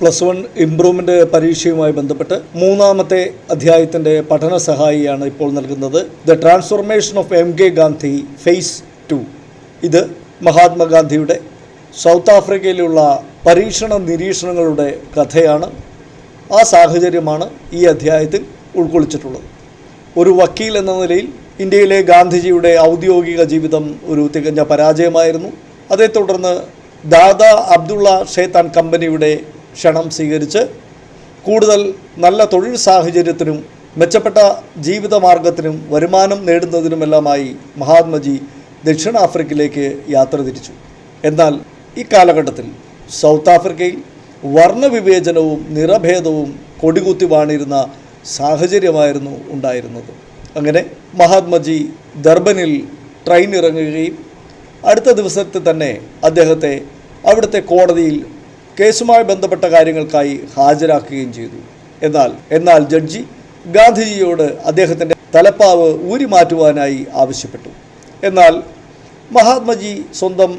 +1 improvement പരീക്ഷയുമായി ബന്ധപ്പെട്ട് മൂന്നാമത്തെ അധ്യായത്തിൻ്റെ പഠന സഹായിയാണ് ഇപ്പോൾ നൽകുന്നത്. The transformation of MK Gandhi phase 2. ഇത് മഹാത്മാഗാന്ധിയുടെ സൗത്ത് ആഫ്രിക്കയിലുള്ള പരീക്ഷണ നിരീക്ഷണങ്ങളുടെ കഥയാണ്. ആ സാഹചര്യമാണ് ഈ അധ്യായത്തിൽ ഉൾക്കൊള്ളിച്ചിട്ടുള്ളത്. ഒരു വക്കീൽ എന്ന നിലയിൽ ഇന്ത്യയിലെ ഗാന്ധിജിയുടെ ഔദ്യോഗിക ജീവിതം ഒരു തികഞ്ഞ പരാജയമായിരുന്നു. അതേ തുടർന്ന് ദാദാ അബ്ദുള്ള ഷേത്താൻ കമ്പനിയുടെ ക്ഷണം സ്വീകരിച്ച് കൂടുതൽ നല്ല തൊഴിൽ സാഹചര്യത്തിനും മെച്ചപ്പെട്ട ജീവിതമാർഗത്തിനും വരുമാനം നേടുന്നതിനുമെല്ലാമായി മഹാത്മജി ദക്ഷിണാഫ്രിക്കയിലേക്ക് യാത്ര തിരിച്ചു. എന്നാൽ ഈ കാലഘട്ടത്തിൽ സൗത്ത് ആഫ്രിക്കയിൽ വർണ്ണവിവേചനവും നിറഭേദവും കൊടികുത്തി വാണിരുന്ന സാഹചര്യമായിരുന്നു ഉണ്ടായിരുന്നത്. അങ്ങനെ മഹാത്മജി ദർബനിൽ ട്രെയിൻ ഇറങ്ങുകയും അടുത്ത ദിവസത്തെ തന്നെ അദ്ദേഹത്തെ അവിടുത്തെ കോടതിയിൽ കേസുമായി ബന്ധപ്പെട്ട കാര്യങ്ങൾക്കായി ഹാജരാക്കുകയും ചെയ്തു. എന്നാൽ ജഡ്ജി ഗാന്ധിജിയോട് അദ്ദേഹത്തിൻ്റെ തലപ്പാവ് ഊരിമാറ്റുവാനായി ആവശ്യപ്പെട്ടു. എന്നാൽ മഹാത്മജി സ്വന്തം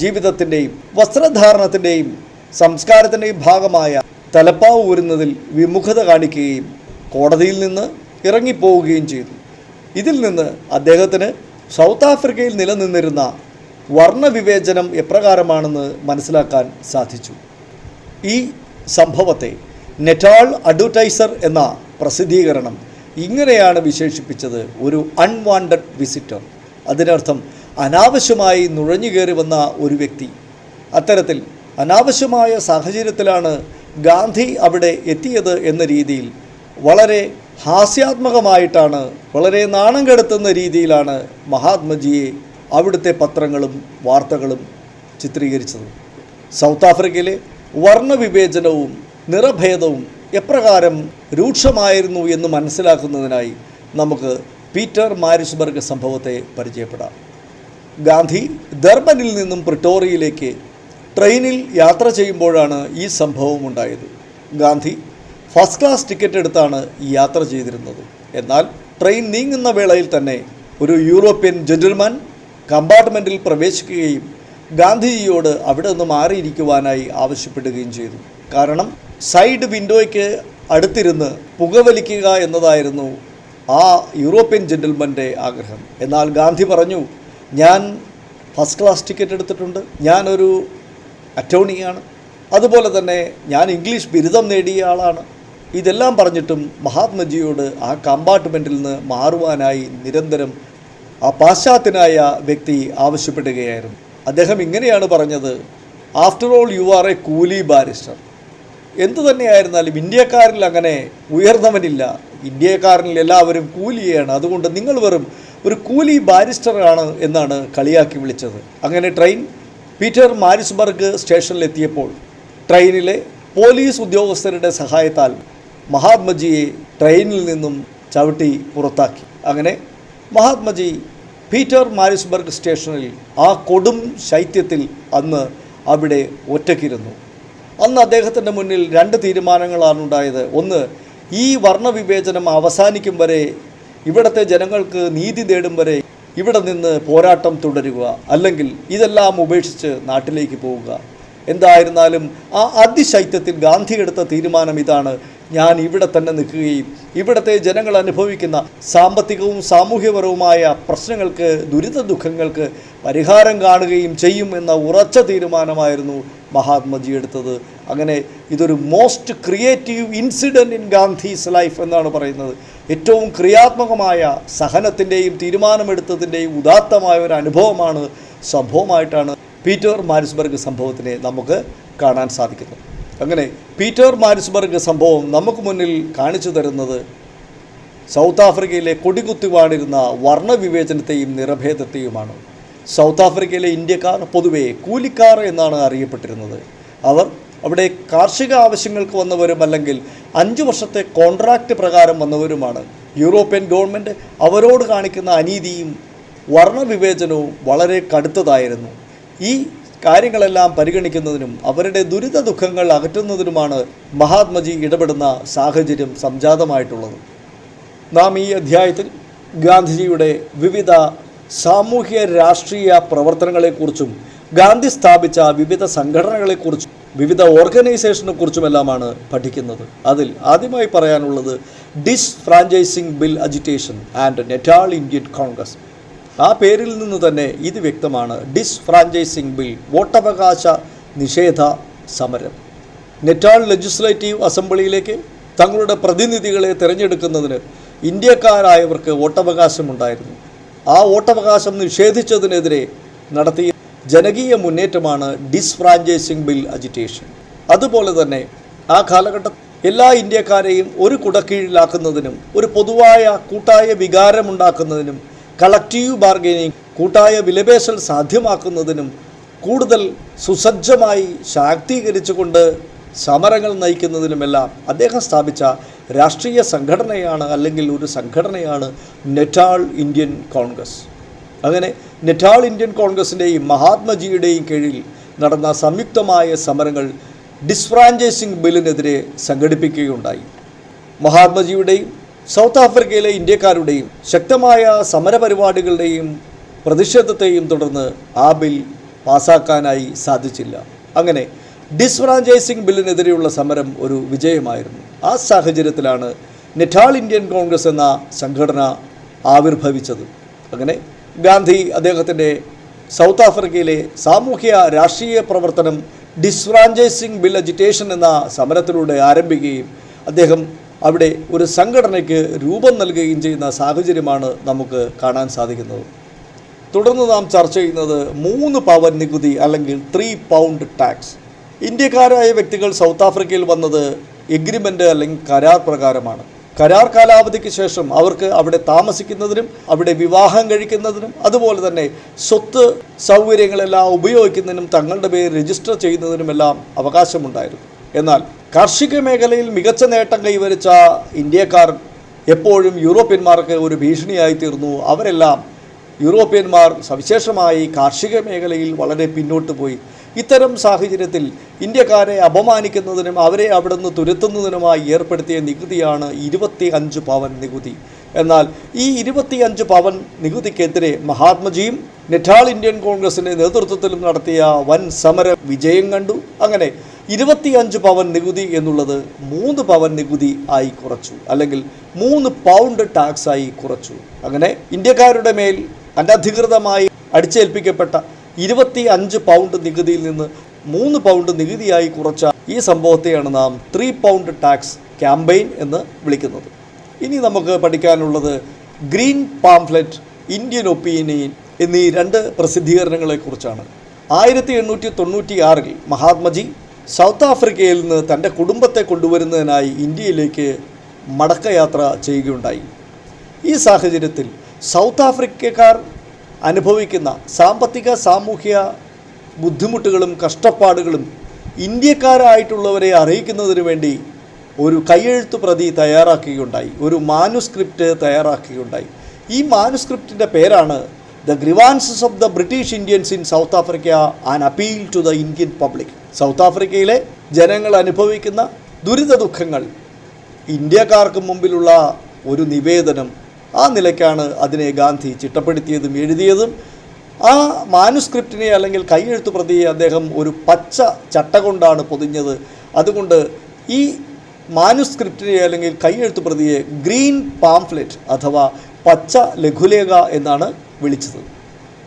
ജീവിതത്തിൻ്റെയും വസ്ത്രധാരണത്തിൻ്റെയും സംസ്കാരത്തിൻ്റെയും ഭാഗമായ തലപ്പാവ് ഊരുന്നതിൽ വിമുഖത കാണിക്കുകയും കോടതിയിൽ നിന്ന് ഇറങ്ങിപ്പോവുകയും ചെയ്തു. ഇതിൽ നിന്ന് അദ്ദേഹത്തിന് സൗത്ത് ആഫ്രിക്കയിൽ നിലനിന്നിരുന്ന വർണ്ണവിവേചനം എപ്രകാരമാണെന്ന് മനസ്സിലാക്കാൻ സാധിച്ചു. ഈ സംഭവത്തെ നെറ്റാൾ അഡ്വർടൈസർ എന്ന പ്രസിദ്ധീകരണം ഇങ്ങനെയാണ് വിശേഷിപ്പിച്ചത്: ഒരു അൺവാണ്ടഡ് വിസിറ്റർ. അതിനർത്ഥം അനാവശ്യമായി നുഴഞ്ഞുകയറി വന്ന ഒരു വ്യക്തി. അത്തരത്തിൽ അനാവശ്യമായ സാഹചര്യത്തിലാണ് ഗാന്ധി അവിടെ എത്തിയത് എന്ന രീതിയിൽ വളരെ ഹാസ്യാത്മകമായിട്ടാണ്, വളരെ നാണം കെടുത്തുന്ന രീതിയിലാണ് മഹാത്മജിയെ അവിടുത്തെ പത്രങ്ങളും വാർത്തകളും ചിത്രീകരിച്ചത്. സൗത്ത് ആഫ്രിക്കയിലെ വർണ്ണവിവേചനവും നിറഭേദവും എപ്രകാരം രൂക്ഷമായിരുന്നു എന്ന് മനസ്സിലാക്കുന്നതിനായി നമുക്ക് പീറ്റർ മാരിസ്ബർഗ് സംഭവത്തെ പരിചയപ്പെടാം. ഗാന്ധി ദർബനിൽ നിന്നും പ്രിട്ടോറിയയിലേക്ക് ട്രെയിനിൽ യാത്ര ചെയ്യുമ്പോഴാണ് ഈ സംഭവം ഉണ്ടായത്. ഗാന്ധി ഫസ്റ്റ് ക്ലാസ് ടിക്കറ്റ് എടുത്താണ് ഈ യാത്ര ചെയ്തിരുന്നത്. എന്നാൽ ട്രെയിൻ നീങ്ങുന്ന വേളയിൽ തന്നെ ഒരു യൂറോപ്യൻ ജെന്റിൽമാൻ കമ്പാർട്ട്മെൻറ്റിൽ പ്രവേശിക്കുകയും ഗാന്ധിജിയോട് അവിടെ നിന്ന് മാറിയിരിക്കുവാനായി ആവശ്യപ്പെടുകയും ചെയ്തു. കാരണം സൈഡ് വിൻഡോയ്ക്ക് അടുത്തിരുന്ന് പുകവലിക്കുക എന്നതായിരുന്നു ആ യൂറോപ്യൻ ജെന്റിൽമാൻ്റെ ആഗ്രഹം. എന്നാൽ ഗാന്ധി പറഞ്ഞു, ഞാൻ ഫസ്റ്റ് ക്ലാസ് ടിക്കറ്റ് എടുത്തിട്ടുണ്ട്, ഞാനൊരു അറ്റോർണിയാണ്, അതുപോലെ തന്നെ ഞാൻ ഇംഗ്ലീഷ് ബിരുദം നേടിയ ആളാണ്. ഇതെല്ലാം പറഞ്ഞിട്ടും മഹാത്മജിയോട് ആ കമ്പാർട്ട്മെൻറ്റിൽ നിന്ന് മാറുവാനായി നിരന്തരം ആ പാശ്ചാത്യനായ വ്യക്തി ആവശ്യപ്പെടുകയായിരുന്നു. അദ്ദേഹം ഇങ്ങനെയാണ് പറഞ്ഞത്: after all you are A കൂലി ബാരിസ്റ്റർ. എന്തു തന്നെയായിരുന്നാലും ഇന്ത്യക്കാരിൽ അങ്ങനെ ഉയർന്നവനില്ല, ഇന്ത്യക്കാരിൽ എല്ലാവരും കൂലിയാണ്, അതുകൊണ്ട് നിങ്ങൾ വെറും ഒരു കൂലി ബാരിസ്റ്ററാണ് എന്നാണ് കളിയാക്കി വിളിച്ചത്. അങ്ങനെ ട്രെയിൻ പീറ്റർ മാരിസ്ബർഗ് സ്റ്റേഷനിലെത്തിയപ്പോൾ ട്രെയിനിലെ പോലീസ് ഉദ്യോഗസ്ഥരുടെ സഹായത്താൽ മഹാത്മജിയെ ട്രെയിനിൽ നിന്നും ചവിട്ടി പുറത്താക്കി. അങ്ങനെ മഹാത്മജി പീറ്റർ മാരിസ്ബർഗ് സ്റ്റേഷനിൽ ആ കൊടും ശൈത്യത്തിൽ അന്ന് അവിടെ ഒറ്റയ്ക്കിരുന്നു. അന്ന് അദ്ദേഹത്തിൻ്റെ മുന്നിൽ രണ്ട് തീരുമാനങ്ങളാണ് ഉണ്ടായത്. ഒന്ന്, ഈ വർണ്ണവിവേചനം അവസാനിക്കും വരെ, ഇവിടുത്തെ ജനങ്ങൾക്ക് നീതി നേടും വരെ ഇവിടെ നിന്ന് പോരാട്ടം തുടരുക, അല്ലെങ്കിൽ ഇതെല്ലാം ഉപേക്ഷിച്ച് നാട്ടിലേക്ക് പോവുക. എന്തായിരുന്നാലും ആ അതിശൈത്യത്തിൽ ഗാന്ധി എടുത്ത തീരുമാനം ഇതാണ്: ഞാൻ ഇവിടെ തന്നെ നിൽക്കുകയും ഇവിടുത്തെ ജനങ്ങൾ അനുഭവിക്കുന്ന സാമ്പത്തികവും സാമൂഹ്യപരവുമായ പ്രശ്നങ്ങൾക്ക്, ദുരിത ദുഃഖങ്ങൾക്ക് പരിഹാരം കാണുകയും ചെയ്യും എന്ന ഉറച്ച തീരുമാനമായിരുന്നു മഹാത്മജി എടുത്തത്. അങ്ങനെ ഇതൊരു most creative incident in Gandhi's life എന്നാണ് പറയുന്നത്. ഏറ്റവും ക്രിയാത്മകമായ സഹനത്തിൻ്റെയും തീരുമാനമെടുത്തതിൻ്റെയും ഉദാത്തമായ ഒരു അനുഭവമാണ്, സംഭവമായിട്ടാണ് പീറ്റർ മാരിസ്ബർഗ് സംഭവത്തിനെ നമുക്ക് കാണാൻ സാധിക്കുന്നത്. അങ്ങനെ പീറ്റർ മാരിസ്ബർഗ് സംഭവം നമുക്ക് മുന്നിൽ കാണിച്ചു തരുന്നത് സൗത്ത് ആഫ്രിക്കയിലെ കൊടികുത്തി വാണിരുന്ന വർണ്ണവിവേചനത്തെയും നിറഭേദത്തെയുമാണ്. സൗത്ത് ആഫ്രിക്കയിലെ ഇന്ത്യക്കാർ പൊതുവെ കൂലിക്കാർ എന്നാണ് അറിയപ്പെട്ടിരുന്നത്. അവർ അവിടെ കാർഷിക ആവശ്യങ്ങൾക്ക് വന്നവരും അല്ലെങ്കിൽ 5 വർഷത്തെ കോൺട്രാക്റ്റ് പ്രകാരം വന്നവരുമാണ്. യൂറോപ്യൻ ഗവൺമെൻറ് അവരോട് കാണിക്കുന്ന അനീതിയും വർണ്ണവിവേചനവും വളരെ കടുത്തതായിരുന്നു. ഈ കാര്യങ്ങളെല്ലാം പരിഗണിക്കുന്നതിനും അവരുടെ ദുരിത ദുഃഖങ്ങൾ അകറ്റുന്നതിനുമാണ് മഹാത്മജി ഇടപെടുന്ന സാഹചര്യം സംജാതമായിട്ടുള്ളത്. നാം ഈ അധ്യായത്തിൽ ഗാന്ധിജിയുടെ വിവിധ സാമൂഹ്യ രാഷ്ട്രീയ പ്രവർത്തനങ്ങളെക്കുറിച്ചും ഗാന്ധി സ്ഥാപിച്ച വിവിധ സംഘടനകളെക്കുറിച്ചും വിവിധ ഓർഗനൈസേഷനെ കുറിച്ചുമെല്ലാമാണ് പഠിക്കുന്നത്. അതിൽ ആദ്യമായി പറയാനുള്ളത് disfranchising bill agitation and Natal Indian Congress. ആ പേരിൽ നിന്ന് തന്നെ ഇത് വ്യക്തമാണ്. ഡിസ്ഫ്രാഞ്ചൈസിംഗ് ബിൽ, വോട്ടവകാശ നിഷേധ സമരം. നെറ്റാൾ ലെജിസ്ലേറ്റീവ് അസംബ്ലിയിലേക്ക് തങ്ങളുടെ പ്രതിനിധികളെ തിരഞ്ഞെടുക്കുന്നതിന് ഇന്ത്യക്കാരായവർക്ക് വോട്ടവകാശമുണ്ടായിരുന്നു. ആ വോട്ടവകാശം നിഷേധിച്ചതിനെതിരെ നടത്തിയ ജനകീയ മുന്നേറ്റമാണ് ഡിസ്ഫ്രാഞ്ചൈസിംഗ് ബിൽ അജിറ്റേഷൻ. അതുപോലെ തന്നെ ആ കാലഘട്ടത്തിൽ എല്ലാ ഇന്ത്യക്കാരെയും ഒരു കുടക്കീഴിലാക്കുന്നതിനും ഒരു പൊതുവായ കൂട്ടായ വികാരമുണ്ടാക്കുന്നതിനും കളക്റ്റീവ് ബാർഗൈനിങ്, കൂട്ടായ വിലപേശൽ സാധ്യമാക്കുന്നതിനും കൂടുതൽ സുസജ്ജമായി ശാക്തീകരിച്ചുകൊണ്ട് സമരങ്ങൾ നയിക്കുന്നതിനുമെല്ലാം അദ്ദേഹം സ്ഥാപിച്ച രാഷ്ട്രീയ സംഘടനയാണ്, അല്ലെങ്കിൽ ഒരു സംഘടനയാണ് നെറ്റാൾ ഇന്ത്യൻ കോൺഗ്രസ്. അങ്ങനെ നെറ്റാൾ ഇന്ത്യൻ കോൺഗ്രസിൻ്റെയും മഹാത്മജിയുടെയും കീഴിൽ നടന്ന സംയുക്തമായ സമരങ്ങൾ ഡിസ്ഫ്രാഞ്ചൈസിംഗ് ബില്ലിനെതിരെ സംഘടിപ്പിക്കുകയുണ്ടായി. മഹാത്മജിയുടെയും സൗത്ത് ആഫ്രിക്കയിലെ ഇന്ത്യക്കാരുടെയും ശക്തമായ സമരപരിപാടികളുടെയും പ്രതിഷേധത്തെയും തുടർന്ന് ആ ബിൽ പാസാക്കാനായി സാധിച്ചില്ല. അങ്ങനെ ഡിസ്ഫ്രാഞ്ചൈസിംഗ് ബില്ലിനെതിരെയുള്ള സമരം ഒരു വിജയമായിരുന്നു. ആ സാഹചര്യത്തിലാണ് നെറ്റാൾ ഇന്ത്യൻ കോൺഗ്രസ് എന്ന സംഘടന ആവിർഭവിച്ചത്. അങ്ങനെ ഗാന്ധി അദ്ദേഹത്തിൻ്റെ സൗത്ത് ആഫ്രിക്കയിലെ സാമൂഹ്യ രാഷ്ട്രീയ പ്രവർത്തനം ഡിസ്ഫ്രാഞ്ചൈസിംഗ് ബിൽ അജിറ്റേഷൻ എന്ന സമരത്തിലൂടെ ആരംഭിക്കുകയും അദ്ദേഹം അവിടെ ഒരു സംഘടനയ്ക്ക് രൂപം നൽകുകയും ചെയ്യുന്ന സാഹചര്യമാണ് നമുക്ക് കാണാൻ സാധിക്കുന്നത്. തുടർന്ന് നാം ചർച്ച ചെയ്യുന്നത് 3 പവൻ നികുതി അല്ലെങ്കിൽ 3 പൗണ്ട് ടാക്സ്. ഇന്ത്യക്കാരായ വ്യക്തികൾ സൗത്ത് ആഫ്രിക്കയിൽ വന്നത് എഗ്രിമെൻ്റ് അല്ലെങ്കിൽ കരാർ പ്രകാരമാണ്. കരാർ കാലാവധിക്ക് ശേഷം അവർക്ക് അവിടെ താമസിക്കുന്നതിനും അവിടെ വിവാഹം കഴിക്കുന്നതിനും അതുപോലെ തന്നെ സ്വത്ത് സൗകര്യങ്ങളെല്ലാം ഉപയോഗിക്കുന്നതിനും തങ്ങളുടെ പേര് രജിസ്റ്റർ ചെയ്യുന്നതിനുമെല്ലാം അവകാശമുണ്ടായിരുന്നു. എന്നാൽ കാർഷിക മേഖലയിൽ മികച്ച നേട്ടം കൈവരിച്ച ഇന്ത്യക്കാർ എപ്പോഴും യൂറോപ്യന്മാർക്ക് ഒരു ഭീഷണിയായി തീർന്നു. അവരെല്ലാം യൂറോപ്യന്മാർ സവിശേഷമായി കാർഷിക മേഖലയിൽ വളരെ പിന്നോട്ട് പോയി. ഇത്തരം സാഹചര്യത്തിൽ ഇന്ത്യക്കാരെ അപമാനിക്കുന്നതിനും അവരെ അവിടെ നിന്ന് തുരത്തുന്നതിനുമായി ഏർപ്പെടുത്തിയ നികുതിയാണ് 25 പവൻ നികുതി. എന്നാൽ ഈ 25 പവൻ നികുതിക്കെതിരെ മഹാത്മജിയും നെറ്റാൾ ഇന്ത്യൻ കോൺഗ്രസിൻ്റെ നേതൃത്വത്തിലും നടത്തിയ വൻ സമര വിജയം കണ്ടു. അങ്ങനെ 25 പവൻ നികുതി എന്നുള്ളത് 3 പവൻ നികുതി ആയി കുറച്ചു, അല്ലെങ്കിൽ 3 പൗണ്ട് ടാക്സ് ആയി കുറച്ചു. അങ്ങനെ ഇന്ത്യക്കാരുടെ മേൽ അനധികൃതമായി അടിച്ചേൽപ്പിക്കപ്പെട്ട 25 പൗണ്ട് നികുതിയിൽ നിന്ന് 3 പൗണ്ട് നികുതിയായി കുറച്ച ഈ സംഭവത്തെയാണ് നാം 3 പൗണ്ട് ടാക്സ് ക്യാമ്പയിൻ എന്ന് വിളിക്കുന്നത്. ഇനി നമുക്ക് പഠിക്കാനുള്ളത് ഗ്രീൻ പാംഫ്ലെറ്റ്, ഇന്ത്യൻ ഒപ്പീനിയൻ എന്നീ 2 പ്രസിദ്ധീകരണങ്ങളെക്കുറിച്ചാണ്. 1896 മഹാത്മജി സൗത്ത് ആഫ്രിക്കയിൽ നിന്ന് തൻ്റെ കുടുംബത്തെ കൊണ്ടുവരുന്നതിനായി ഇന്ത്യയിലേക്ക് മടക്കയാത്ര ചെയ്യുകയുണ്ടായി. ഈ സാഹചര്യത്തിൽ സൗത്ത് ആഫ്രിക്കക്കാർ അനുഭവിക്കുന്ന സാമ്പത്തിക സാമൂഹ്യ ബുദ്ധിമുട്ടുകളും കഷ്ടപ്പാടുകളും ഇന്ത്യക്കാരായിട്ടുള്ളവരെ അറിയിക്കുന്നതിന് വേണ്ടി ഒരു കയ്യെഴുത്തു പ്രതി തയ്യാറാക്കുകയുണ്ടായി, ഒരു മാനുസ്ക്രിപ്റ്റ് തയ്യാറാക്കുകയുണ്ടായി. ഈ മാനുസ്ക്രിപ്റ്റിൻ്റെ പേരാണ് the grievances of the British Indians in South Africa and appeal to the Indian public. South ആഫ്രിക്കയിലെ ജനങ്ങൾ അനുഭവിക്കുന്ന ദുരിത ദുഃഖങ്ങൾ ഇന്ത്യക്കാർക്ക് മുമ്പിലുള്ള ഒരു നിവേദനം. ആ നിലയ്ക്കാണ് അതിനെ ഗാന്ധി ചിട്ടപ്പെടുത്തിയതും എഴുതിയതും. ആ മാനുസ്ക്രിപ്റ്റിനെ അല്ലെങ്കിൽ കൈയെഴുത്തു പ്രതിയെ അദ്ദേഹം ഒരു പച്ച ചട്ട കൊണ്ടാണ് പൊതിഞ്ഞത്. അതുകൊണ്ട് ഈ മാനുസ്ക്രിപ്റ്റിനെ അല്ലെങ്കിൽ കൈയെഴുത്തു പ്രതിയെ ഗ്രീൻ പാംഫ്ലെറ്റ് അഥവാ പച്ച ലഘുലേഖ എന്നാണ് വിളിച്ചത്.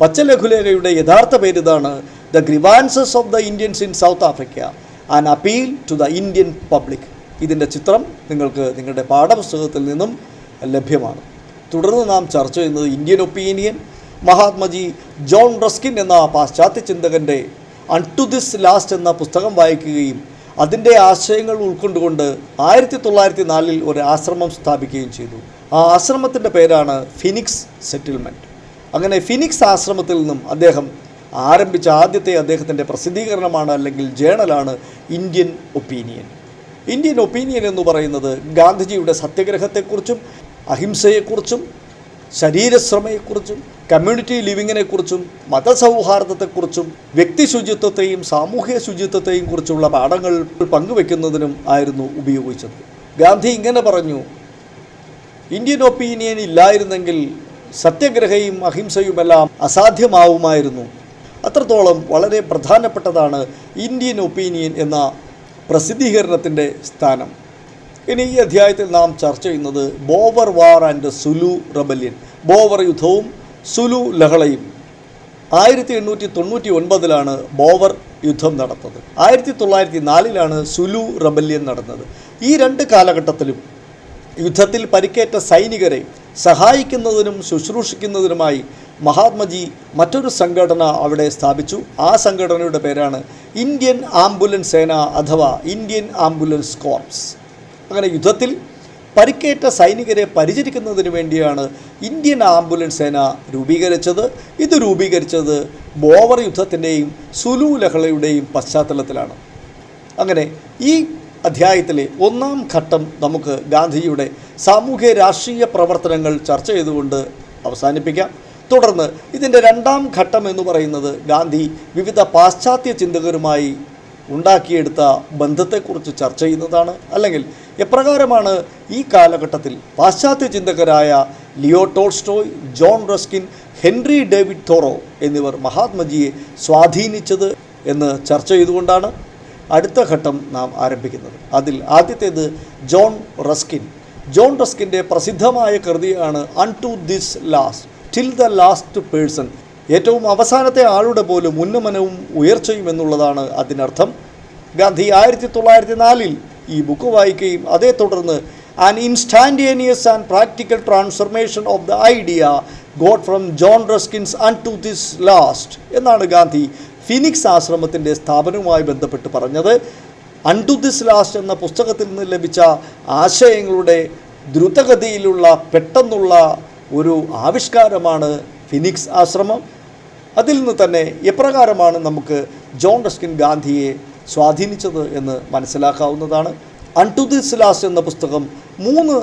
പച്ച ലഘുലേഖയുടെ യഥാർത്ഥ പേര് ഇതാണ്: the grievances of the Indians in South Africa and appeal to the Indian public. ഇതിൻ്റെ ചിത്രം നിങ്ങൾക്ക് നിങ്ങളുടെ പാഠപുസ്തകത്തിൽ നിന്നും ലഭ്യമാണ്. തുടർന്ന് നാം ചർച്ച ചെയ്യുന്നത് Indian opinion. Mahatmaji John Ruskin എന്ന പാശ്ചാത്യ ചിന്തകൻ്റെ അൺ ടു ദിസ് ലാസ്റ്റ് എന്ന പുസ്തകം വായിക്കുകയും അതിൻ്റെ ആശയങ്ങൾ ഉൾക്കൊണ്ടുകൊണ്ട് 1904 ഒരു ആശ്രമം സ്ഥാപിക്കുകയും ചെയ്തു. ആ ആശ്രമത്തിൻ്റെ പേരാണ് ഫിനിക്സ് സെറ്റിൽമെൻറ്റ്. അങ്ങനെ ഫിനിക്സ് ആശ്രമത്തിൽ നിന്നും അദ്ദേഹം ആരംഭിച്ച ആദ്യത്തെ അദ്ദേഹത്തിൻ്റെ പ്രസിദ്ധീകരണമാണ് അല്ലെങ്കിൽ ജേണലാണ് ഇന്ത്യൻ ഒപ്പീനിയൻ. ഇന്ത്യൻ ഒപ്പീനിയൻ എന്ന് പറയുന്നത് ഗാന്ധിജിയുടെ സത്യഗ്രഹത്തെക്കുറിച്ചും അഹിംസയെക്കുറിച്ചും ശരീരശ്രമയെക്കുറിച്ചും കമ്മ്യൂണിറ്റി ലിവിങ്ങിനെക്കുറിച്ചും മതസൗഹാർദ്ദത്തെക്കുറിച്ചും വ്യക്തി ശുചിത്വത്തെയും സാമൂഹ്യ ശുചിത്വത്തെയും കുറിച്ചുള്ള പാഠങ്ങൾ പങ്കുവെക്കുന്നതിനും ആയിരുന്നു ഉപയോഗിച്ചത്. ഗാന്ധി ഇങ്ങനെ പറഞ്ഞു: ഇന്ത്യൻ ഒപ്പീനിയൻ ഇല്ലായിരുന്നെങ്കിൽ സത്യഗ്രഹയും അഹിംസയുമെല്ലാം അസാധ്യമാവുമായിരുന്നു. അത്രത്തോളം വളരെ പ്രധാനപ്പെട്ടതാണ് ഇന്ത്യൻ ഒപ്പീനിയൻ എന്ന പ്രസിദ്ധീകരണത്തിൻ്റെ സ്ഥാനം. ഇനി ഈ അധ്യായത്തിൽ നാം ചർച്ച ചെയ്യുന്നത് bower war and Sulu rebellion, bower യുദ്ധവും സുലു ലഹളയും. 1899 ബോവർ യുദ്ധം നടന്നത്. 1904 സുലു റബല്യൻ നടന്നത്. ഈ രണ്ട് കാലഘട്ടത്തിലും യുദ്ധത്തിൽ പരിക്കേറ്റ സൈനികരെ സഹായിക്കുന്നതിനും ശുശ്രൂഷിക്കുന്നതിനുമായി മഹാത്മജി മറ്റൊരു സംഘടന അവിടെ സ്ഥാപിച്ചു. ആ സംഘടനയുടെ പേരാണ് ഇന്ത്യൻ ആംബുലൻസ് സേന അഥവാ ഇന്ത്യൻ ആംബുലൻസ് കോർപ്സ്. അങ്ങനെ യുദ്ധത്തിൽ പരിക്കേറ്റ സൈനികരെ പരിചരിക്കുന്നതിന് വേണ്ടിയാണ് ഇന്ത്യൻ ആംബുലൻസ് സേന രൂപീകരിച്ചത്. ഇത് രൂപീകരിച്ചത് ബോവർ യുദ്ധത്തിൻ്റെയും സുലു ലഹളയുടെയും പശ്ചാത്തലത്തിലാണ്. അങ്ങനെ ഈ അധ്യായത്തിലെ ഒന്നാം ഘട്ടം നമുക്ക് ഗാന്ധിജിയുടെ സാമൂഹ്യ രാഷ്ട്രീയ പ്രവർത്തനങ്ങൾ ചർച്ച ചെയ്തുകൊണ്ട് അവസാനിപ്പിക്കാം. തുടർന്ന് ഇതിൻ്റെ രണ്ടാം ഘട്ടം എന്ന് പറയുന്നത് ഗാന്ധി വിവിധ പാശ്ചാത്യ ചിന്തകരുമായി ഉണ്ടാക്കിയെടുത്ത ബന്ധത്തെക്കുറിച്ച് ചർച്ച ചെയ്യുന്നതാണ്. അല്ലെങ്കിൽ എപ്രകാരമാണ് ഈ കാലഘട്ടത്തിൽ പാശ്ചാത്യ ചിന്തകരായ Leo Tolstoy, John Ruskin, Henry David Thoreau എന്നിവർ മഹാത്മജിയെ സ്വാധീനിച്ചത് എന്ന് ചർച്ച ചെയ്തുകൊണ്ടാണ് അടുത്ത ഘട്ടം നാം ആരംഭിക്കുന്നത്. അതിൽ ആദ്യത്തേത് ജോൺ റസ്കിൻ. ജോൺ റസ്കിൻ്റെ പ്രസിദ്ധമായ കൃതിയാണ് unto this last, till the last person. ഏറ്റവും അവസാനത്തെ ആളുടെ പോലും ഉന്നമനവും ഉയർച്ചയും എന്നുള്ളതാണ് അതിനർത്ഥം. ഗാന്ധി 1904 ഈ ബുക്ക് വായിക്കുകയും അതേ തുടർന്ന് an instantaneous and practical transformation of the idea got from John Ruskin's unto this last എന്നാണ് ഗാന്ധി ഫിനിക്സ് ആശ്രമത്തിൻ്റെ സ്ഥാപനവുമായി ബന്ധപ്പെട്ട് പറഞ്ഞത്. അൺടു ദിസ് ലാസ്റ്റ് എന്ന പുസ്തകത്തിൽ നിന്ന് ലഭിച്ച ആശയങ്ങളുടെ ദ്രുതഗതിയിലുള്ള പെട്ടെന്നുള്ള ഒരു ആവിഷ്കാരമാണ് ഫിനിക്സ് ആശ്രമം. അതിൽ നിന്ന് തന്നെ എപ്രകാരമാണ് നമുക്ക് ജോൺ റസ്കിൻ ഗാന്ധിയെ സ്വാധീനിച്ചത് എന്ന് മനസ്സിലാക്കാവുന്നതാണ്. അൺടു ദിസ് ലാസ്റ്റ് എന്ന പുസ്തകം 3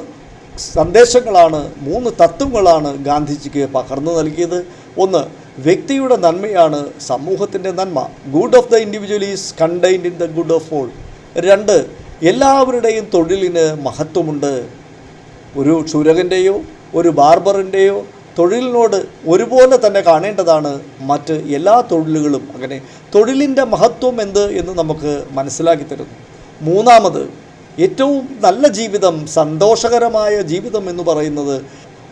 സന്ദേശങ്ങളാണ്, 3 തത്വങ്ങളാണ് ഗാന്ധിജിക്ക് പകർന്നു നൽകിയത്. ഒന്ന്, വ്യക്തിയുടെ നന്മയാണ് സമൂഹത്തിൻ്റെ നന്മ. Good of the individual is contained in the good of all. 2, എല്ലാവരുടെയും തൊഴിലിന് മഹത്വമുണ്ട്. ഒരു ക്ഷുരകൻ്റെയോ ഒരു ബാർബറിൻ്റെയോ തൊഴിലിനോട് ഒരുപോലെ തന്നെ കാണേണ്ടതാണ് മറ്റ് എല്ലാ തൊഴിലുകളും. അങ്ങനെ തൊഴിലിൻ്റെ മഹത്വം എന്ത് എന്ന് നമുക്ക് മനസ്സിലാക്കി തരുന്നു. 3, ഏറ്റവും നല്ല ജീവിതം, സന്തോഷകരമായ ജീവിതം എന്ന് പറയുന്നത്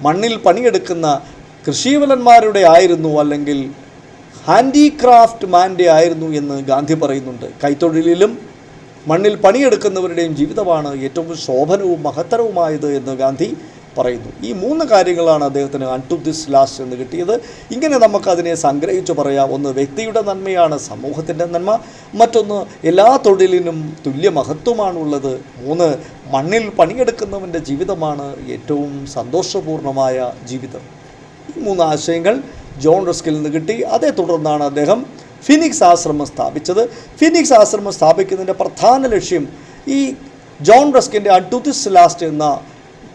മണ്ണിൽ പണിയെടുക്കുന്ന കൃഷിവലന്മാരുടെ ആയിരുന്നു, അല്ലെങ്കിൽ ഹാൻഡിക്രാഫ്റ്റ് മാൻ്റെ ആയിരുന്നു എന്ന് ഗാന്ധി പറയുന്നുണ്ട്. കൈത്തൊഴിലിലും മണ്ണിൽ പണിയെടുക്കുന്നവരുടെയും ജീവിതമാണ് ഏറ്റവും ശോഭനവും മഹത്തരവുമായത് എന്ന് ഗാന്ധി പറയുന്നു. ഈ 3 കാര്യങ്ങളാണ് അദ്ദേഹത്തിന് അൺടു ദിസ് ലാസ്റ്റ് എന്ന് കിട്ടിയത്. ഇങ്ങനെ നമുക്കതിനെ സംഗ്രഹിച്ചു പറയാം. ഒന്ന്, വ്യക്തിയുടെ നന്മയാണ് സമൂഹത്തിൻ്റെ നന്മ. മറ്റൊന്ന്, എല്ലാ തൊഴിലിനും തുല്യ മഹത്വമാണുള്ളത്. 3, മണ്ണിൽ പണിയെടുക്കുന്നവൻ്റെ ജീവിതമാണ് ഏറ്റവും സന്തോഷപൂർണമായ ജീവിതം. ഈ 3 ആശയങ്ങൾ ജോൺ റസ്കിൽ നിന്ന് കിട്ടി. അതേ തുടർന്നാണ് അദ്ദേഹം ഫിനിക്സ് ആശ്രമം സ്ഥാപിച്ചത്. ഫിനിക്സ് ആശ്രമം സ്ഥാപിക്കുന്നതിൻ്റെ പ്രധാന ലക്ഷ്യം ഈ ജോൺ റസ്കിൻ്റെ അൺടു ദിസ് ലാസ്റ്റ് എന്ന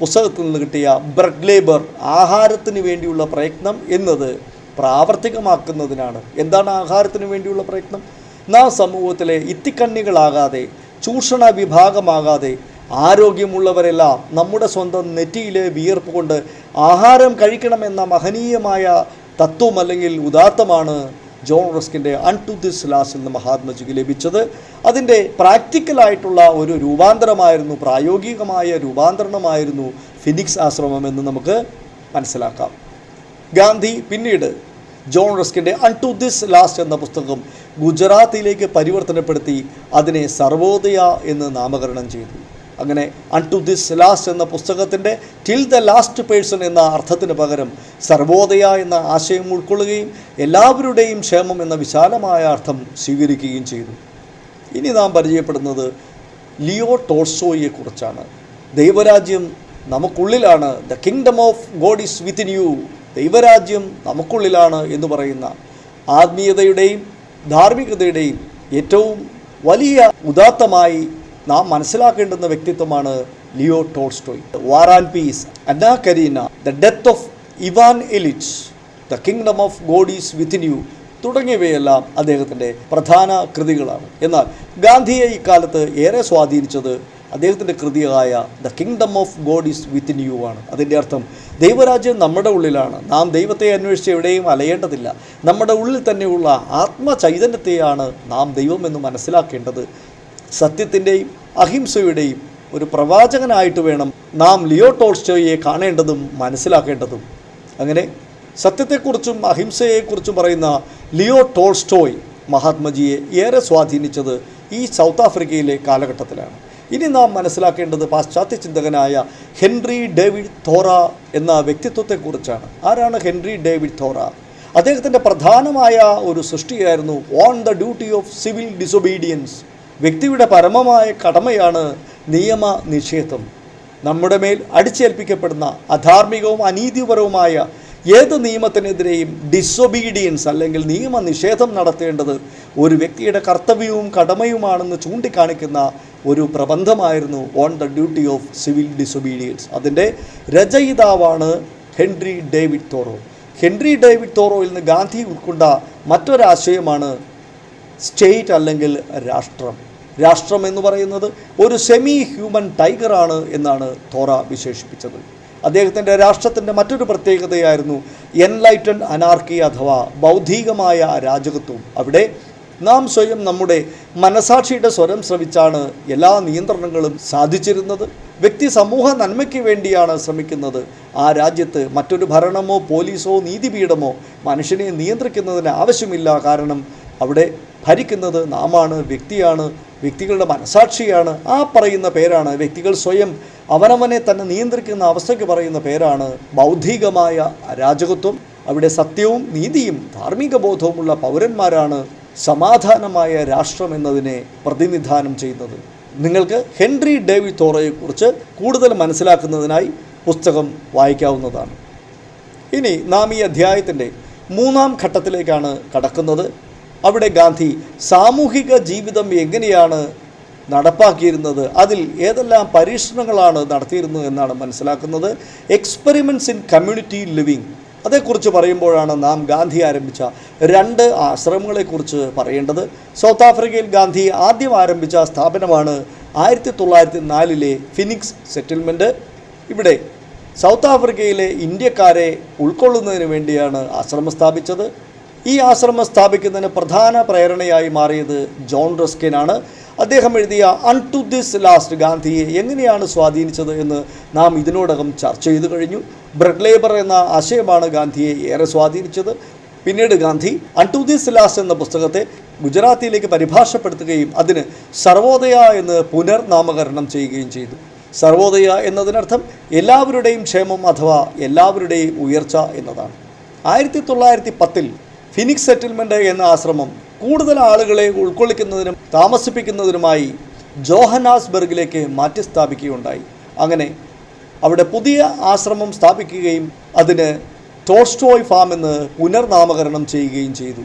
പുസ്തകത്തിൽ നിന്ന് കിട്ടിയ ബ്രെഡ് ലേബർ, ആഹാരത്തിന് വേണ്ടിയുള്ള പ്രയത്നം എന്നത് പ്രാവർത്തികമാക്കുന്നതിനാണ്. എന്താണ് ആഹാരത്തിന് വേണ്ടിയുള്ള പ്രയത്നം? നാം സമൂഹത്തിലെ ഇത്തിക്കണ്ണികളാകാതെ, ചൂഷണ വിഭാഗമാകാതെ, ആരോഗ്യമുള്ളവരെല്ലാം നമ്മുടെ സ്വന്തം നെറ്റിയിലെ വിയർപ്പ് കൊണ്ട് ആഹാരം കഴിക്കണമെന്ന മഹനീയമായ തത്വം അല്ലെങ്കിൽ ഉദാത്തമാണ് ജോൺ റസ്കിൻ്റെ അൺടു ദിസ് ലാസ്റ്റിൽ നിന്ന് മഹാത്മജിക്ക് ലഭിച്ചത്. അതിൻ്റെ പ്രാക്ടിക്കലായിട്ടുള്ള ഒരു രൂപാന്തരമായിരുന്നു, പ്രായോഗികമായ രൂപാന്തരണമായിരുന്നു ഫിനിക്സ് ആശ്രമം എന്ന് നമുക്ക് മനസ്സിലാക്കാം. ഗാന്ധി പിന്നീട് ജോൺ റസ്കിൻ്റെ അൺടു ദിസ് ലാസ്റ്റ് എന്ന പുസ്തകം ഗുജറാത്തിലേക്ക് പരിവർത്തനപ്പെടുത്തി അതിനെ സർവോദയ എന്ന് നാമകരണം ചെയ്തു. അങ്ങനെ അൺടു ദിസ് ലാസ്റ്റ് എന്ന പുസ്തകത്തിൻ്റെ ടിൽ ദ ലാസ്റ്റ് പേഴ്സൺ എന്ന അർത്ഥത്തിന് പകരം സർവോദയ എന്ന ആശയം ഉൾക്കൊള്ളുകയും എല്ലാവരുടെയും ക്ഷേമം എന്ന വിശാലമായ അർത്ഥം സ്വീകരിക്കുകയും ചെയ്തു. ഇനി നാം പരിചയപ്പെടുന്നത് ലിയോ ടോൾസ്റ്റോയിയെക്കുറിച്ചാണ്. ദൈവരാജ്യം നമുക്കുള്ളിലാണ്, the kingdom of God is within you, ദൈവരാജ്യം നമുക്കുള്ളിലാണ് എന്ന് പറയുന്ന ആത്മീയതയുടെയും ധാർമ്മികതയുടെയും ഏറ്റവും വലിയ ഉദാത്തമായി നാം മനസ്സിലാക്കേണ്ടുന്ന വ്യക്തിത്വമാണ് Leo Tolstoy. War and peace, Anna Karenina, the death of Ivan Ilyich, the kingdom of God is within you തുടങ്ങിയവയെല്ലാം അദ്ദേഹത്തിൻ്റെ പ്രധാന കൃതികളാണ്. എന്നാൽ ഗാന്ധിയെ ഇക്കാലത്ത് ഏറെ സ്വാധീനിച്ചത് അദ്ദേഹത്തിൻ്റെ കൃതിയായ the kingdom of God is within you ആണ്. അതിൻ്റെ അർത്ഥം ദൈവരാജ്യം നമ്മുടെ ഉള്ളിലാണ്. നാം ദൈവത്തെ അന്വേഷിച്ച് എവിടെയും അലയേണ്ടതില്ല. നമ്മുടെ ഉള്ളിൽ തന്നെയുള്ള ആത്മചൈതന്യത്തെയാണ് നാം ദൈവമെന്ന് മനസ്സിലാക്കേണ്ടത്. സത്യത്തിൻ്റെയും അഹിംസയുടെയും ഒരു പ്രവാചകനായിട്ട് വേണം നാം ലിയോ ടോൾസ്റ്റോയെ കാണേണ്ടതും മനസ്സിലാക്കേണ്ടതും. അങ്ങനെ സത്യത്തെക്കുറിച്ചും അഹിംസയെക്കുറിച്ചും പറയുന്ന ലിയോ ടോൾസ്റ്റോയ് മഹാത്മജിയെ ഏറെ സ്വാധീനിച്ചത് ഈ സൗത്ത് ആഫ്രിക്കയിലെ കാലഘട്ടത്തിലാണ്. ഇനി നാം മനസ്സിലാക്കേണ്ടത് പാശ്ചാത്യ ചിന്തകനായ ഹെൻറി ഡേവിഡ് തോറ എന്ന വ്യക്തിത്വത്തെക്കുറിച്ചാണ്. ആരാണ് ഹെൻറി ഡേവിഡ് തോറ? അദ്ദേഹത്തിൻ്റെ പ്രധാനമായ ഒരു സൃഷ്ടിയായിരുന്നു on the duty of civil disobedience. വ്യക്തിയുടെ പരമമായ കടമയാണ് നിയമ നിഷേധം. നമ്മുടെ മേൽ അടിച്ചേൽപ്പിക്കപ്പെടുന്ന അധാർമികവും അനീതിപരവുമായ ഏത് നിയമത്തിനെതിരെയും ഡിസൊബീഡിയൻസ് അല്ലെങ്കിൽ നിയമനിഷേധം നടത്തേണ്ടത് ഒരു വ്യക്തിയുടെ കർത്തവ്യവും കടമയുമാണെന്ന് ചൂണ്ടിക്കാണിക്കുന്ന ഒരു പ്രബന്ധമായിരുന്നു on the duty of civil disobedience. അതിൻ്റെ രചയിതാവാണ് Henry David Thoreau. Henry David തോറോയിൽ നിന്ന് ഗാന്ധി ഉൾക്കൊണ്ട മറ്റൊരാശയമാണ് സ്റ്റേറ്റ് അല്ലെങ്കിൽ രാഷ്ട്രം. രാഷ്ട്രം എന്ന് പറയുന്നത് ഒരു സെമി ഹ്യൂമൻ ടൈഗറാണ് എന്നാണ് തോറ വിശേഷിപ്പിച്ചത്. അദ്ദേഹത്തിൻ്റെ രാഷ്ട്രത്തിൻ്റെ മറ്റൊരു പ്രത്യേകതയായിരുന്നു എൻലൈറ്റൻഡ് അനാർക്കി അഥവാ ബൗദ്ധികമായ അരാജകത്വം. അവിടെ നാം സ്വയം നമ്മുടെ മനസാക്ഷിയുടെ സ്വരം ശ്രവിച്ചാണ് എല്ലാ നിയന്ത്രണങ്ങളും സാധിച്ചിരുന്നത്. വ്യക്തി സമൂഹ നന്മയ്ക്ക് വേണ്ടിയാണ് ശ്രമിക്കുന്നത്. ആ രാജ്യത്ത് മറ്റൊരു ഭരണമോ പോലീസോ നീതിപീഠമോ മനുഷ്യനെ നിയന്ത്രിക്കുന്നതിന് ആവശ്യമില്ല. കാരണം അവിടെ ഭരിക്കുന്നത് നാമാണ്, വ്യക്തിയാണ്, വ്യക്തികളുടെ മനസാക്ഷിയാണ്. ആ പറയുന്ന പേരാണ്, വ്യക്തികൾ സ്വയം അവനവനെ തന്നെ നിയന്ത്രിക്കുന്ന അവസ്ഥയ്ക്ക് പറയുന്ന പേരാണ് ബൗദ്ധികമായ അരാജകത്വം. അവിടെ സത്യവും നീതിയും ധാർമ്മിക ബോധവുമുള്ള പൗരന്മാരാണ് സമാധാനമായ രാഷ്ട്രം എന്നതിനെ പ്രതിനിധാനം ചെയ്യുന്നത്. നിങ്ങൾക്ക് ഹെൻറി ഡേവിഡ് തോറയെക്കുറിച്ച് കൂടുതൽ മനസ്സിലാക്കുന്നതിനായി പുസ്തകം വായിക്കാവുന്നതാണ്. ഇനി നാം ഈ അധ്യായത്തിൻ്റെ 3-ാം ഘട്ടത്തിലേക്കാണ് കടക്കുന്നത്. അവിടെ ഗാന്ധി സാമൂഹിക ജീവിതം എങ്ങനെയാണ് നടപ്പാക്കിയിരുന്നത്, അതിൽ ഏതെല്ലാം പരീക്ഷണങ്ങളാണ് നടത്തിയിരുന്നത് എന്നാണ് മനസ്സിലാക്കുന്നത്. എക്സ്പെരിമെൻറ്റ്സ് ഇൻ കമ്മ്യൂണിറ്റി ലിവിങ്, അതേക്കുറിച്ച് പറയുമ്പോഴാണ് നാം ഗാന്ധി ആരംഭിച്ച 2 ആശ്രമങ്ങളെക്കുറിച്ച് പറയേണ്ടത്. സൗത്ത് ആഫ്രിക്കയിൽ ഗാന്ധി ആദ്യം ആരംഭിച്ച സ്ഥാപനമാണ് 1904 ഫിനിക്സ് സെറ്റിൽമെൻറ്റ്. ഇവിടെ സൗത്ത് ആഫ്രിക്കയിലെ ഇന്ത്യക്കാരെ ഉൾക്കൊള്ളുന്നതിന് വേണ്ടിയാണ് ആശ്രമം സ്ഥാപിച്ചത്. ഈ ആശ്രമം സ്ഥാപിക്കുന്നതിന് പ്രധാന പ്രേരണയായി മാറിയത് ജോൺ റസ്കിനാണ്. അദ്ദേഹം എഴുതിയ അൺടു ദിസ് ലാസ്റ്റ് ഗാന്ധിയെ എങ്ങനെയാണ് സ്വാധീനിച്ചത് എന്ന് നാം ഇതിനോടകം ചർച്ച ചെയ്തു കഴിഞ്ഞു. ബ്രെഡ് ലേബർ എന്ന ആശയമാണ് ഗാന്ധിയെ ഏറെ സ്വാധീനിച്ചത്. പിന്നീട് ഗാന്ധി അൺടു ദിസ് ലാസ്റ്റ് എന്ന പുസ്തകത്തെ ഗുജറാത്തിയിലേക്ക് പരിഭാഷപ്പെടുത്തുകയും അതിന് സർവോദയ എന്ന് പുനർനാമകരണം ചെയ്യുകയും ചെയ്തു. സർവോദയ എന്നതിനർത്ഥം എല്ലാവരുടെയും ക്ഷേമം അഥവാ എല്ലാവരുടെയും ഉയർച്ച എന്നതാണ്. 1910 ഫിനിക്സ് സെറ്റിൽമെൻറ്റ് എന്ന ആശ്രമം കൂടുതൽ ആളുകളെ ഉൾക്കൊള്ളിക്കുന്നതിനും താമസിപ്പിക്കുന്നതിനുമായി ജോഹന്നാസ്ബർഗിലേക്ക് മാറ്റി സ്ഥാപിക്കുകയുണ്ടായി. അങ്ങനെ അവിടെ പുതിയ ആശ്രമം സ്ഥാപിക്കുകയും അതിന് ടോൾസ്റ്റോയ് ഫാം എന്ന് പുനർനാമകരണം ചെയ്യുകയും ചെയ്തു.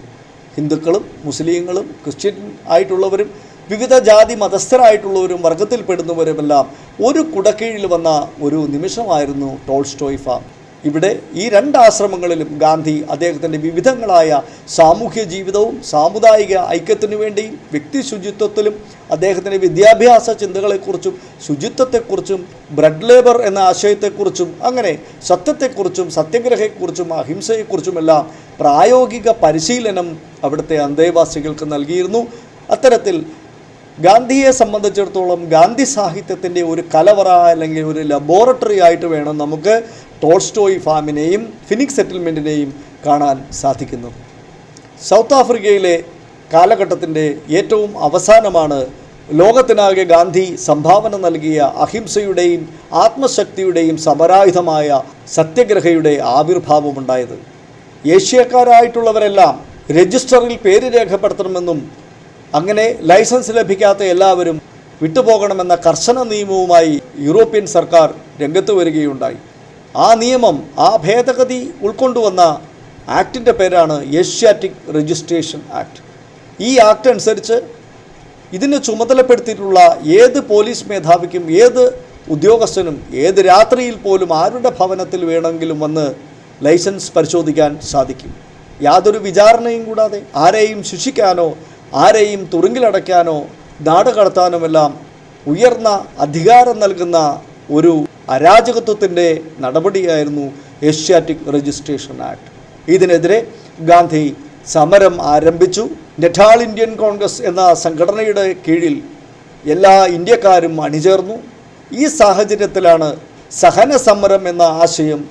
ഹിന്ദുക്കളും മുസ്ലിങ്ങളും ക്രിസ്ത്യൻ ആയിട്ടുള്ളവരും വിവിധ ജാതി മതസ്ഥരായിട്ടുള്ളവരും വർഗത്തിൽപ്പെടുന്നവരുമെല്ലാം ഒരു കുടക്കീഴിൽ വന്ന ഒരു നിമിഷമായിരുന്നു ടോൾസ്റ്റോയ് ഫാം. ഇവിടെ ഈ 2 ആശ്രമങ്ങളിലും ഗാന്ധി അദ്ദേഹത്തിൻ്റെ വിവിധങ്ങളായ സാമൂഹ്യ ജീവിതവും സാമുദായിക ഐക്യത്തിനു വേണ്ടിയും വ്യക്തി ശുചിത്വത്തിലും അദ്ദേഹത്തിൻ്റെ വിദ്യാഭ്യാസ ചിന്തകളെക്കുറിച്ചും ശുചിത്വത്തെക്കുറിച്ചും ബ്രെഡ് ലേബർ എന്ന ആശയത്തെക്കുറിച്ചും അങ്ങനെ സത്യത്തെക്കുറിച്ചും സത്യഗ്രഹത്തെക്കുറിച്ചും അഹിംസയെക്കുറിച്ചുമെല്ലാം പ്രായോഗിക പരിശീലനം അവിടുത്തെ അന്തേവാസികൾക്ക് നൽകിയിരുന്നു. അത്തരത്തിൽ ഗാന്ധിയെ സംബന്ധിച്ചിടത്തോളം ഗാന്ധി സാഹിത്യത്തിൻ്റെ ഒരു കലവറ അല്ലെങ്കിൽ ഒരു ലബോറട്ടറി ആയിട്ട് വേണം നമുക്ക് ടോൾസ്റ്റോയ് ഫാമിനെയും ഫിനിക്സ് സെറ്റിൽമെൻറ്റിനെയും കാണാൻ സാധിക്കുന്നത്. സൗത്ത് ആഫ്രിക്കയിലെ കാലഘട്ടത്തിൻ്റെ ഏറ്റവും അവസാനമാണ് ലോകത്തിനാകെ ഗാന്ധി സംഭാവന നൽകിയ അഹിംസയുടെയും ആത്മശക്തിയുടെയും സമരായുധമായ സത്യഗ്രഹയുടെ ആവിർഭാവമുണ്ടായത്. ഏഷ്യക്കാരായിട്ടുള്ളവരെല്ലാം രജിസ്റ്ററിൽ പേര് രേഖപ്പെടുത്തണമെന്നും അങ്ങനെ ലൈസൻസ് ലഭിക്കാത്ത എല്ലാവരും വിട്ടുപോകണമെന്ന കർശന നിയമവുമായി യൂറോപ്യൻ സർക്കാർ രംഗത്ത് വരികയുണ്ടായി. ആ നിയമം, ആ ഭേദഗതി ഉൾക്കൊണ്ടുവന്ന ആക്ടിൻ്റെ പേരാണ് ഏഷ്യാറ്റിക് രജിസ്ട്രേഷൻ ആക്ട്. ഈ ആക്ട് അനുസരിച്ച് ഇതിന് ചുമതലപ്പെടുത്തിയിട്ടുള്ള ഏത് പോലീസ് മേധാവിക്കും ഏത് ഉദ്യോഗസ്ഥനും ഏത് രാത്രിയിൽ പോലും ആരുടെ ഭവനത്തിൽ വേണമെങ്കിലും വന്ന് ലൈസൻസ് പരിശോധിക്കാൻ സാധിക്കും. യാതൊരു വിചാരണയും കൂടാതെ ആരെയും ശിക്ഷിക്കാനോ ആരെയും തുറുങ്കിലടയ്ക്കാനോ നാട് കടത്താനുമെല്ലാം ഉയർന്ന അധികാരം നൽകുന്ന ഒരു അരാജകത്വത്തിൻ്റെ നടപടിയായിരുന്നു ഏഷ്യാറ്റിക് രജിസ്ട്രേഷൻ ആക്ട്. ഇതിനെതിരെ ഗാന്ധി സമരം ആരംഭിച്ചു. നെറ്റാൾ ഇന്ത്യൻ കോൺഗ്രസ് എന്ന സംഘടനയുടെ കീഴിൽ എല്ലാ ഇന്ത്യക്കാരും അണിചേർന്നു. ഈ സാഹചര്യത്തിലാണ് സഹന സമരം എന്ന ആശയം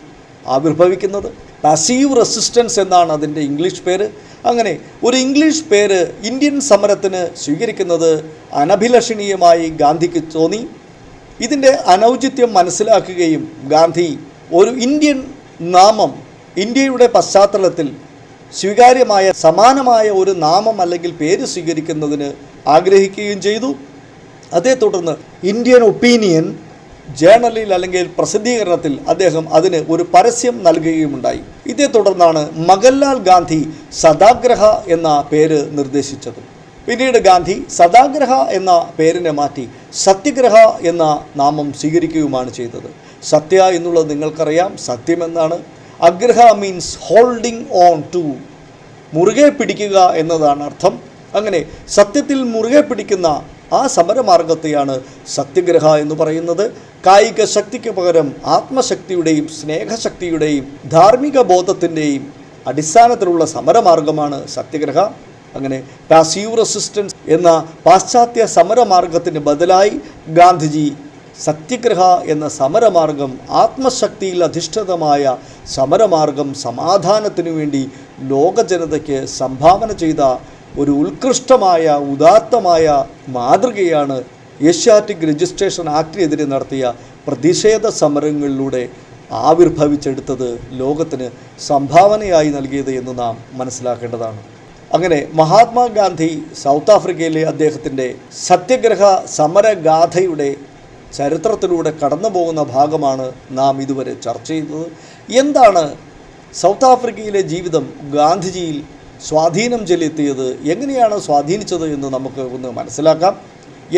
ആവിർഭവിക്കുന്നത്. പാസീവ് റെസിസ്റ്റൻസ് എന്നാണ് അതിൻ്റെ ഇംഗ്ലീഷ് പേര്. അങ്ങനെ ഒരു ഇംഗ്ലീഷ് പേര് ഇന്ത്യൻ സമരത്തിന് സ്വീകരിക്കുന്നത് അനഭിലഷണീയമായി ഗാന്ധിക്ക് തോന്നി. ഇതിൻ്റെ അനൗചിത്യം മനസ്സിലാക്കുകയും ഗാന്ധി ഒരു ഇന്ത്യൻ നാമം ഇന്ത്യയുടെ പശ്ചാത്തലത്തിൽ സ്വീകാര്യമായ സമാനമായ ഒരു നാമം അല്ലെങ്കിൽ പേര് സ്വീകരിക്കുന്നതിന് ആഗ്രഹിക്കുകയും ചെയ്തു. അതേ തുടർന്ന് ഇന്ത്യൻ ഒപ്പീനിയൻ ജേണലിൽ അല്ലെങ്കിൽ പ്രസിദ്ധീകരണത്തിൽ അദ്ദേഹം അതിന് ഒരു പരസ്യം നൽകുകയുമുണ്ടായി. ഇതേ തുടർന്നാണ് മകൻലാൽ ഗാന്ധി സത്യാഗ്രഹ എന്ന പേര് നിർദ്ദേശിച്ചത്. പിന്നീട് ഗാന്ധി സത്യാഗ്രഹ എന്ന പേരിനെ മാറ്റി സത്യഗ്രഹ എന്ന നാമം സ്വീകരിക്കുകയുമാണ് ചെയ്തത്. സത്യ എന്നുള്ളത് നിങ്ങൾക്കറിയാം, സത്യമെന്നാണ്. അഗ്രഹ മീൻസ് ഹോൾഡിംഗ് ഓൺ ടു, മുറുകെ പിടിക്കുക എന്നതാണ് അർത്ഥം. അങ്ങനെ സത്യത്തിൽ മുറുകെ പിടിക്കുന്ന ആ സമരമാർഗത്തെയാണ് സത്യഗ്രഹ എന്ന് പറയുന്നത്. കായിക ശക്തിക്ക് പകരം ആത്മശക്തിയുടെയും സ്നേഹശക്തിയുടെയും ധാർമ്മിക ബോധത്തിൻ്റെയും അടിസ്ഥാനത്തിലുള്ള സമരമാർഗമാണ് സത്യഗ്രഹ. അങ്ങനെ പാസീവ് റെസിസ്റ്റൻസ് എന്ന പാശ്ചാത്യ സമരമാർഗത്തിന് ബദലായി ഗാന്ധിജി സത്യഗ്രഹ എന്ന സമരമാർഗം, ആത്മശക്തിയിൽ അധിഷ്ഠിതമായ സമരമാർഗം, സമാധാനത്തിനു വേണ്ടി ലോക ജനതയ്ക്ക് സംഭാവന ചെയ്ത ഒരു ഉത്കൃഷ്ടമായ ഉദാത്തമായ മാതൃകയാണ് ഏഷ്യാറ്റിക് രജിസ്ട്രേഷൻ ആക്ടിനെതിരെ നടത്തിയ പ്രതിഷേധ സമരങ്ങളിലൂടെ ആവിർഭവിച്ചെടുത്തത്, ലോകത്തിന് സംഭാവനയായി നൽകിയത് എന്ന് നാം മനസ്സിലാക്കേണ്ടതാണ്. അങ്ങനെ മഹാത്മാഗാന്ധി സൗത്ത് ആഫ്രിക്കയിലെ അദ്ദേഹത്തിൻ്റെ സത്യഗ്രഹ സമരഗാഥയുടെ ചരിത്രത്തിലൂടെ കടന്നു പോകുന്ന ഭാഗമാണ് നാം ഇതുവരെ ചർച്ച ചെയ്തത്. എന്താണ് സൗത്ത് ആഫ്രിക്കയിലെ ജീവിതം ഗാന്ധിജിയിൽ സ്വാധീനം ചെലുത്തിയത്, എങ്ങനെയാണ് സ്വാധീനിച്ചത് എന്ന് നമുക്ക് ഒന്ന് മനസ്സിലാക്കാം.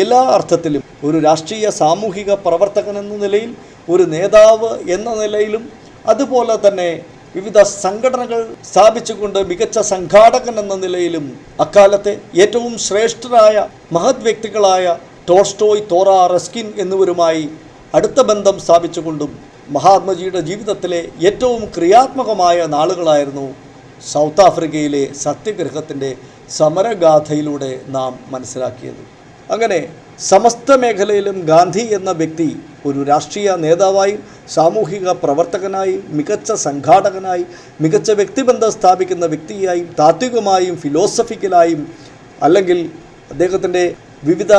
എല്ലാ അർത്ഥത്തിലും ഒരു രാഷ്ട്രീയ സാമൂഹിക പ്രവർത്തകൻ എന്ന നിലയിൽ, ഒരു നേതാവ് എന്ന നിലയിലും, അതുപോലെ തന്നെ വിവിധ സംഘടനകൾ സ്ഥാപിച്ചുകൊണ്ട് മികച്ച സംഘാടകൻ എന്ന നിലയിലും അക്കാലത്തെ ഏറ്റവും ശ്രേഷ്ഠരായ മഹത് വ്യക്തികളായ ടോൾസ്റ്റോയ്, തോറ, റസ്കിൻ എന്നിവരുമായി അടുത്ത ബന്ധം സ്ഥാപിച്ചുകൊണ്ടും മഹാത്മജിയുടെ ജീവിതത്തിലെ ഏറ്റവും ക്രിയാത്മകമായ നാളുകളായിരുന്നു സൗത്ത് ആഫ്രിക്കയിലെ സത്യഗ്രഹത്തിൻ്റെ സമരഗാഥയിലൂടെ നാം മനസ്സിലാക്കിയത്. അങ്ങനെ സമസ്ത മേഖലയിലും ഗാന്ധി എന്ന വ്യക്തി ഒരു രാഷ്ട്രീയ നേതാവായും സാമൂഹിക പ്രവർത്തകനായും മികച്ച സംഘാടകനായും മികച്ച വ്യക്തിബന്ധം സ്ഥാപിക്കുന്ന വ്യക്തിയായും താത്വികമായും ഫിലോസഫിക്കലായും അല്ലെങ്കിൽ അദ്ദേഹത്തിൻ്റെ വിവിധ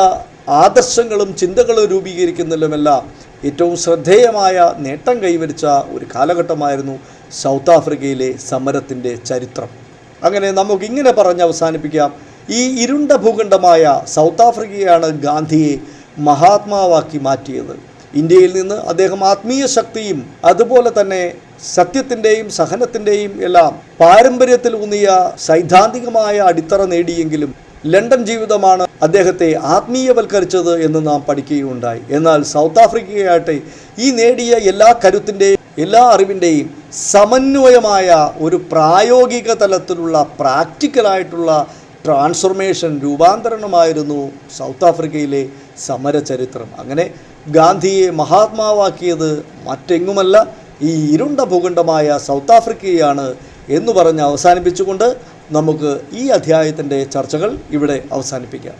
ആദർശങ്ങളും ചിന്തകളും രൂപീകരിക്കുന്നതിലുമെല്ലാം ഏറ്റവും ശ്രദ്ധേയമായ നേട്ടം കൈവരിച്ച ഒരു കാലഘട്ടമായിരുന്നു സൗത്ത് ആഫ്രിക്കയിലെ സമരത്തിൻ്റെ ചരിത്രം. അങ്ങനെ നമുക്കിങ്ങനെ പറഞ്ഞ് അവസാനിപ്പിക്കാം. ഈ ഇരുണ്ട ഭൂഖണ്ഡമായ സൗത്ത് ആഫ്രിക്കയാണ് ഗാന്ധിയെ മഹാത്മാവാക്കി മാറ്റിയത്. ഇന്ത്യയിൽ നിന്ന് അദ്ദേഹം ആത്മീയ ശക്തിയും അതുപോലെ തന്നെ സത്യത്തിൻ്റെയും സഹനത്തിൻ്റെയും എല്ലാം പാരമ്പര്യത്തിലൂന്നിയ സൈദ്ധാന്തികമായ അടിത്തറ നേടിയെങ്കിലും ലണ്ടൻ ജീവിതമാണ് അദ്ദേഹത്തെ ആത്മീയവൽക്കരിച്ചത് എന്ന് നാം പഠിക്കുകയുണ്ടായി. എന്നാൽ സൗത്ത് ആഫ്രിക്കയായിട്ട് ഈ നേടിയ എല്ലാ കരുത്തിൻ്റെയും എല്ലാ അറിവിൻ്റെയും സമന്വയമായ ഒരു പ്രായോഗിക തലത്തിലുള്ള പ്രാക്ടിക്കലായിട്ടുള്ള ട്രാൻസ്ഫോർമേഷൻ, രൂപാന്തരണമായിരുന്നു സൗത്ത് ആഫ്രിക്കയിലെ സമരചരിത്രം. അങ്ങനെ ഗാന്ധിയെ മഹാത്മാവാക്കിയത് മറ്റെങ്ങുമല്ല, ഈ ഇരുണ്ട ഭൂഖണ്ഡമായ സൗത്ത് ആഫ്രിക്കയാണ് എന്ന് പറഞ്ഞ് അവസാനിപ്പിച്ചുകൊണ്ട് നമുക്ക് ഈ അധ്യായത്തിൻ്റെ ചർച്ചകൾ ഇവിടെ അവസാനിപ്പിക്കാം.